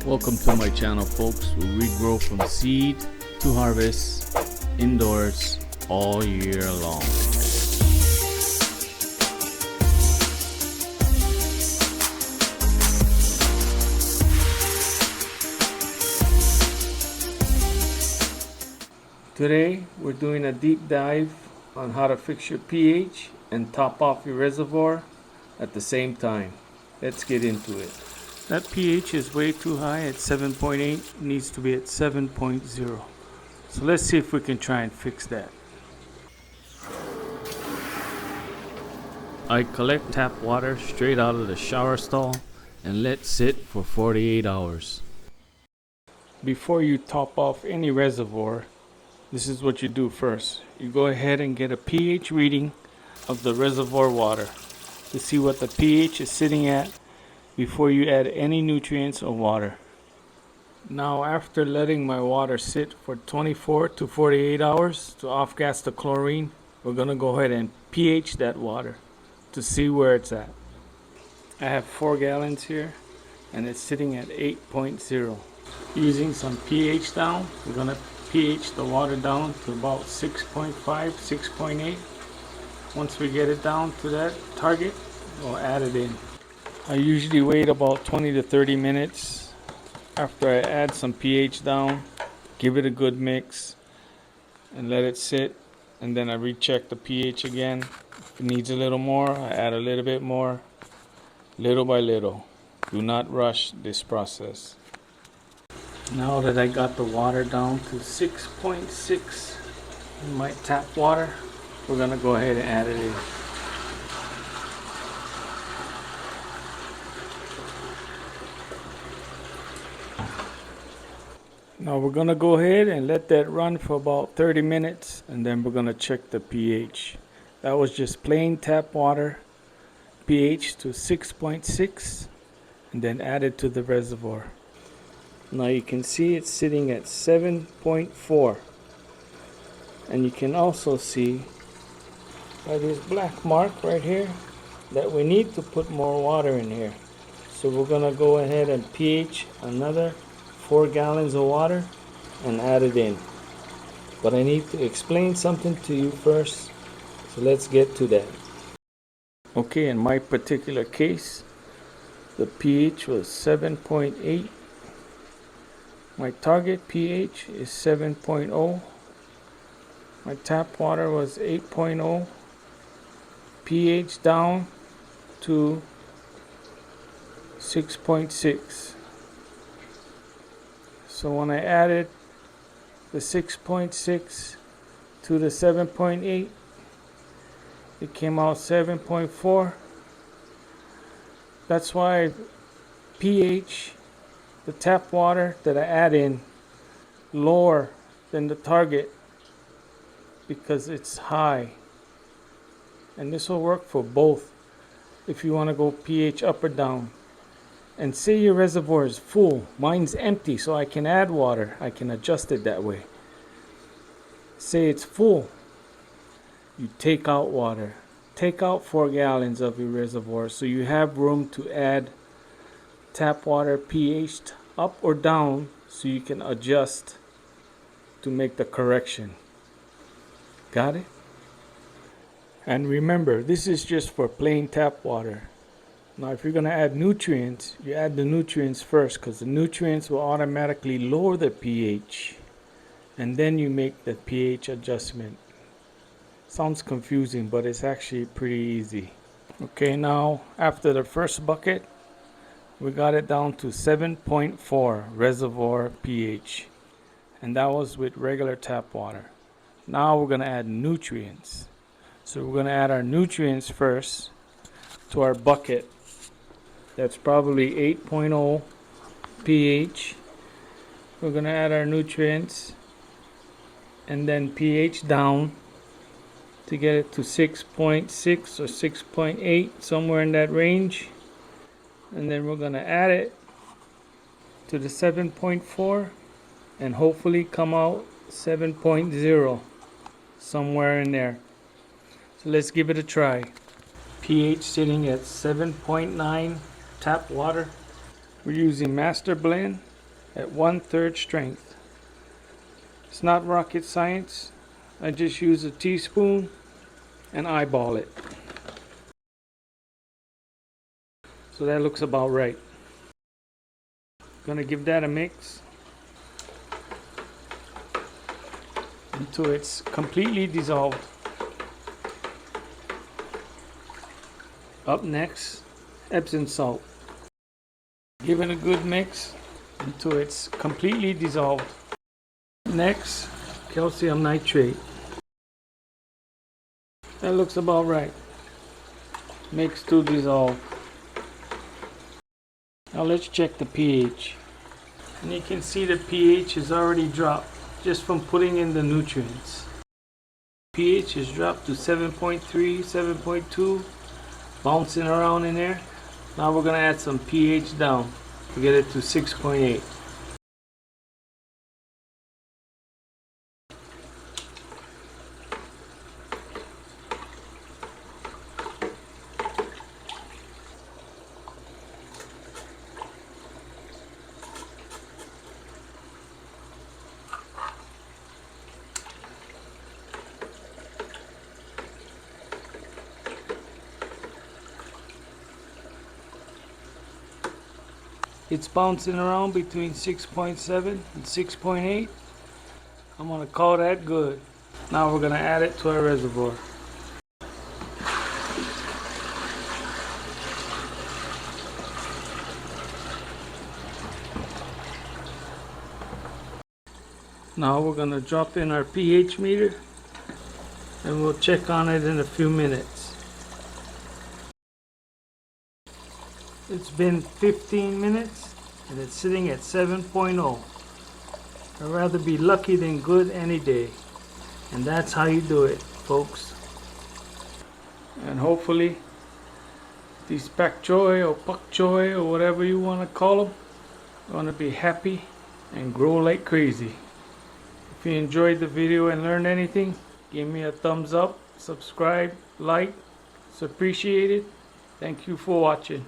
Welcome to my channel, folks, where we grow from seed to harvest indoors all year long. Today we're doing a deep dive on how to fix your pH and top off your reservoir at the same time. Let's get into it. That pH is way too high at 7.8, needs to be at 7.0. So let's see if we can try and fix that. I collect tap water straight out of the shower stall and let sit for 48 hours. Before you top off any reservoir, this is what you do first. You go ahead and get a pH reading of the reservoir water to see what the pH is sitting at before you add any nutrients or water. Now, after letting my water sit for 24 to 48 hours to off-gas the chlorine, we're going to go ahead and pH that water to see where it's at. I have 4 gallons here and it's sitting at 8.0. Using some pH down, we're going to pH the water down to about 6.5, 6.8. Once we get it down to that target, we'll add it in. I usually wait about 20 to 30 minutes after I add some pH down, give it a good mix, and let it sit, and then I recheck the pH again. If it needs a little more, I add a little bit more, little by little. Do not rush this process. Now that I got the water down to 6.6 in my tap water, we're going to go ahead and add it in. Now we're going to go ahead and let that run for about 30 minutes and then we're going to check the pH. That was just plain tap water, pH to 6.6, and then add it to the reservoir. Now you can see it's sitting at 7.4, and you can also see by this black mark right here that we need to put more water in here. So we're going to go ahead and pH another 4 gallons of water and add it in. But I need to explain something to you first, so let's get to that. Okay, in my particular case, the pH was 7.8. My target pH is 7.0. My tap water was 8.0. pH down to 6.6. So when I added the 6.6 to the 7.8, it came out 7.4. That's why pH, the tap water that I add in, lower than the target because it's high. And this will work for both if you want to go pH up or down. And say your reservoir is full, mine's empty, so I can add water. I can adjust it that way. Say it's full, you take out water. Take out 4 gallons of your reservoir so you have room to add tap water pH'd up or down so you can adjust to make the correction. Got it? And remember, this is just for plain tap water. Now if you're going to add nutrients, you add the nutrients first, because the nutrients will automatically lower the pH, and then you make the pH adjustment. Sounds confusing, but it's actually pretty easy. Okay, now after the first bucket, we got it down to 7.4 reservoir pH, and that was with regular tap water. Now we're going to add nutrients. So we're going to add our nutrients first to our bucket. That's probably 8.0 pH. We're going to add our nutrients and then pH down to get it to 6.6 or 6.8, somewhere in that range. And then we're going to add it to the 7.4 and hopefully come out 7.0, somewhere in there. So let's give it a try. pH sitting at 7.9 tap water. We're using master blend at 1/3 strength. It's not rocket science. I just use a teaspoon and eyeball it. So that looks about right. Gonna give that a mix until it's completely dissolved. Up next, Epsom salt. Give it a good mix until it's completely dissolved. Next, calcium nitrate. That looks about right. Mix to dissolve. Now let's check the pH. And you can see the pH is already dropped just from putting in the nutrients. pH is dropped to 7.3, 7.2, bouncing around in there. Now we're going to add some pH down to get it to 6.8. It's bouncing around between 6.7 and 6.8. I'm going to call that good. Now we're going to add it to our reservoir. Now we're going to drop in our pH meter and we'll check on it in a few minutes. It's been 15 minutes and it's sitting at 7.0. I'd rather be lucky than good any day. And that's how you do it, folks. And hopefully these pak choy or pak choy or whatever you want to call them are going to be happy and grow like crazy. If you enjoyed the video and learned anything, give me a thumbs up, subscribe, like. It's appreciated. Thank you for watching.